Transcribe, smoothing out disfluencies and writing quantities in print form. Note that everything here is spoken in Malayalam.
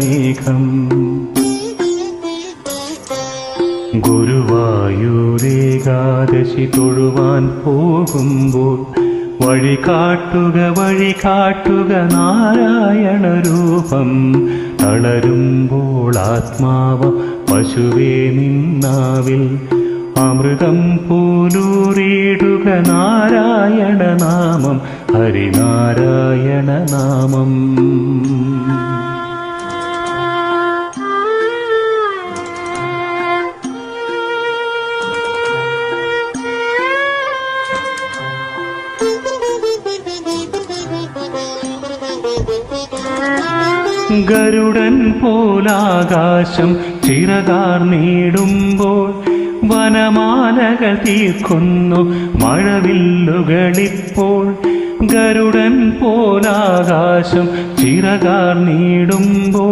മേഘം. ഗുരുവായൂരേകാദശി തൊഴുവാൻ പോകുമ്പോൾ വഴി കാട്ടുക നാരായണ രൂപം. തളരുമ്പോൾ ആത്മാവ പശുവേ നിന്നാവിൽ അമൃതം പോലൂറിയിടുക നാരായണ നാമം, ഹരിനാരായണ നാമം. ഗരുഡൻ പോലാകാശം ചിറകാർന്നിടുമ്പോൾ വനമാലകൾ തീർക്കുന്നു മഴവില്ലുകളിപ്പോൾ. ഗരുഡൻ പോലാകാശം ചിറകാർന്നിടുമ്പോൾ